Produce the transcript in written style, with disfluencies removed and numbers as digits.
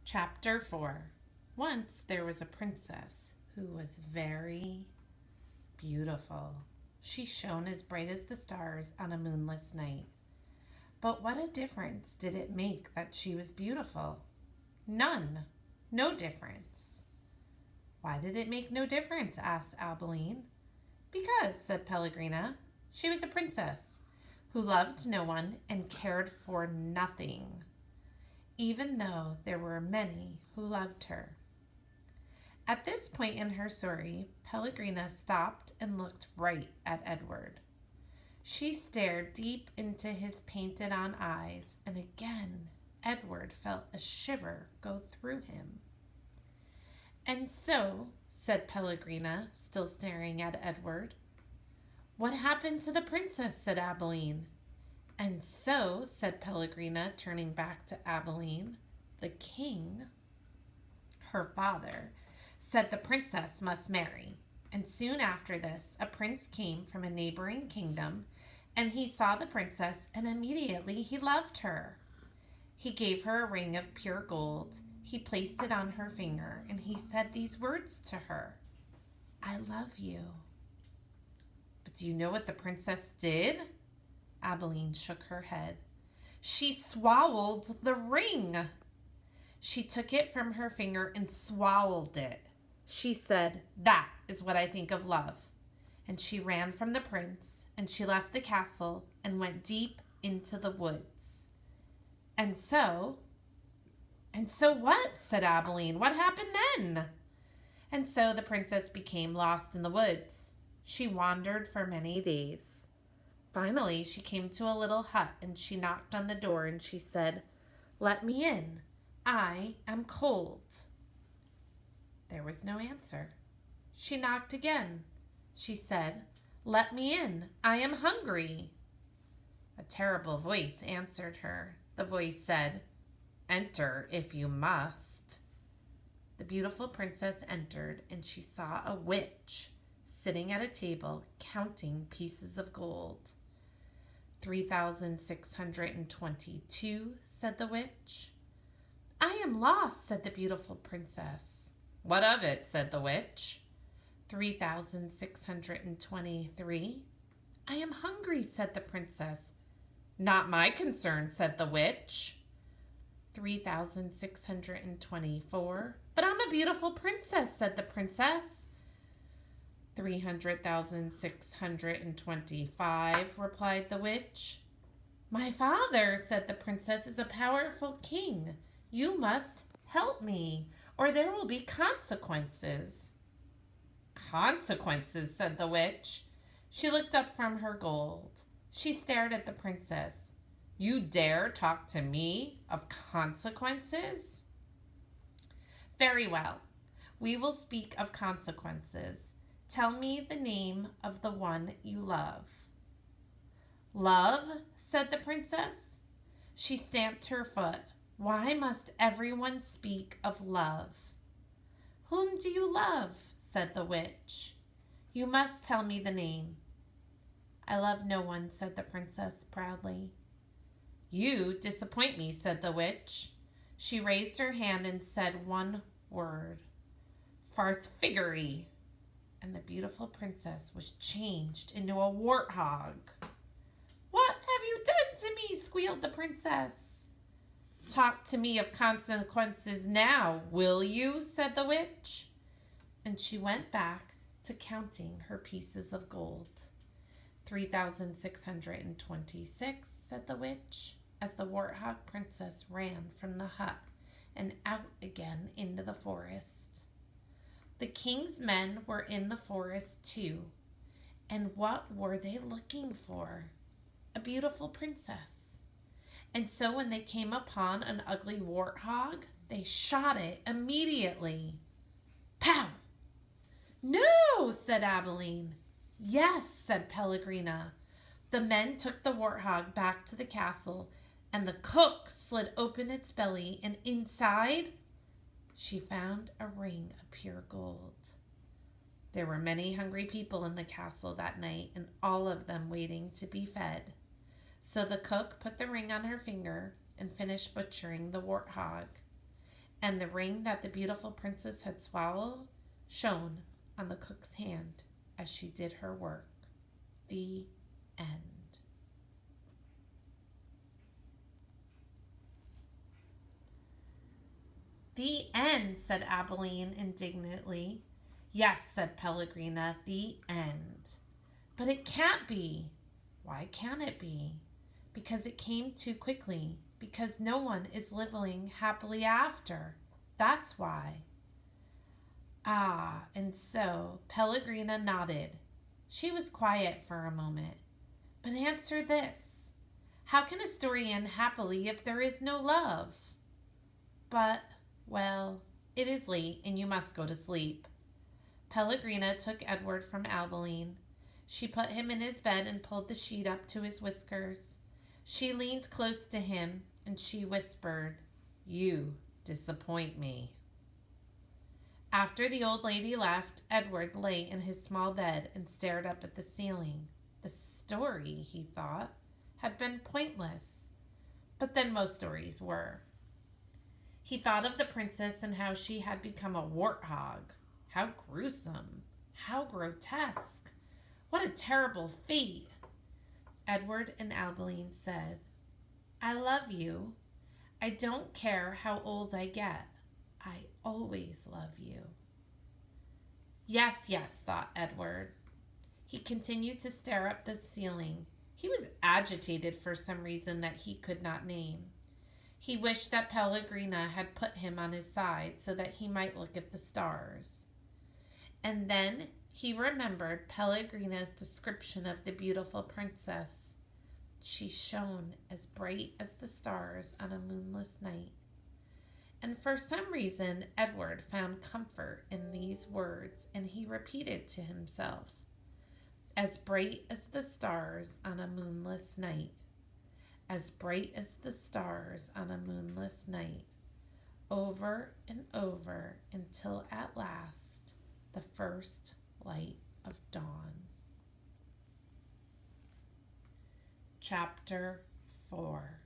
Chapter 4. Once there was a princess who was very beautiful. She shone as bright as the stars on a moonless night. But what a difference did it make that she was beautiful? None. No difference. Why did it make no difference? Asked Abilene. Because, said Pellegrina, she was a princess who loved no one and cared for nothing, even though there were many who loved her. At this point in her story, Pellegrina stopped and looked right at Edward. She stared deep into his painted on eyes, and again Edward felt a shiver go through him. And so, said Pellegrina, still staring at Edward. What happened to the princess? Said Abilene. And so, said Pellegrina, turning back to Abilene, the king, her father, said the princess must marry. And soon after this, a prince came from a neighboring kingdom, and he saw the princess, and immediately he loved her. He gave her a ring of pure gold. He placed it on her finger, and he said these words to her, I love you. But do you know what the princess did? Abilene shook her head. She swallowed the ring. She took it from her finger and swallowed it. She said, that is what I think of love. And she ran from the prince, and she left the castle and went deep into the woods. And so what? Said Abilene. What happened then? And so the princess became lost in the woods. She wandered for many days. Finally, she came to a little hut, and she knocked on the door, and she said, let me in. I am cold. There was no answer. She knocked again. She said, let me in. I am hungry. A terrible voice answered her. The voice said, enter if you must. The beautiful princess entered, and she saw a witch sitting at a table counting pieces of gold. 3,622, said the witch. I am lost, said the beautiful princess. What of it? Said the witch. 3,623. I am hungry, said the princess. Not my concern, said the witch. 3,624. But I'm a beautiful princess, said the princess. 300,625, replied the witch. My father, said the princess, is a powerful king. You must help me, or there will be consequences. Consequences, said the witch. She looked up from her gold. She stared at the princess. You dare talk to me of consequences? Very well. We will speak of consequences. Tell me the name of the one you love. Love, said the princess. She stamped her foot. Why must everyone speak of love? Whom do you love? Said the witch. You must tell me the name. I love no one, said the princess proudly. You disappoint me, said the witch. She raised her hand and said one word. Farthfiggery. And the beautiful princess was changed into a warthog. What have you done to me? Squealed the princess. Talk to me of consequences now, will you? Said the witch. And she went back to counting her pieces of gold. 3,626, said the witch, as the warthog princess ran from the hut and out again into the forest. The king's men were in the forest too, and what were they looking for? A beautiful princess. And so when they came upon an ugly warthog, they shot it immediately. Pow! No, said Abilene. Yes, said Pellegrina. The men took the warthog back to the castle, and the cook slid open its belly, and inside she found a ring of pure gold. There were many hungry people in the castle that night, and all of them waiting to be fed. So the cook put the ring on her finger and finished butchering the warthog. and the ring that the beautiful princess had swallowed shone on the cook's hand as she did her work. The end. The end, said Abilene indignantly. Yes, said Pellegrina, the end. But it can't be. Why can't it be? Because it came too quickly. Because no one is living happily after. That's why. Ah, and so Pellegrina nodded. She was quiet for a moment. But answer this. How can a story end happily if there is no love? But, well, it is late and you must go to sleep. Pellegrina took Edward from Abilene. She put him in his bed and pulled the sheet up to his whiskers. She leaned close to him and she whispered, "You disappoint me." After the old lady left, Edward lay in his small bed and stared up at the ceiling. The story, he thought, had been pointless. But then most stories were. He thought of the princess and how she had become a warthog. How gruesome. How grotesque. What a terrible fate. Edward and Abilene said, "I love you. I don't care how old I get. I always love you." Yes, yes, thought Edward. He continued to stare up the ceiling. He was agitated for some reason that he could not name. He wished that Pellegrina had put him on his side so that he might look at the stars. And then he remembered Pellegrina's description of the beautiful princess. She shone as bright as the stars on a moonless night. And for some reason, Edward found comfort in these words, and he repeated to himself, "As bright as the stars on a moonless night. As bright as the stars on a moonless night." Over and over until at last the first light of dawn. Chapter 4.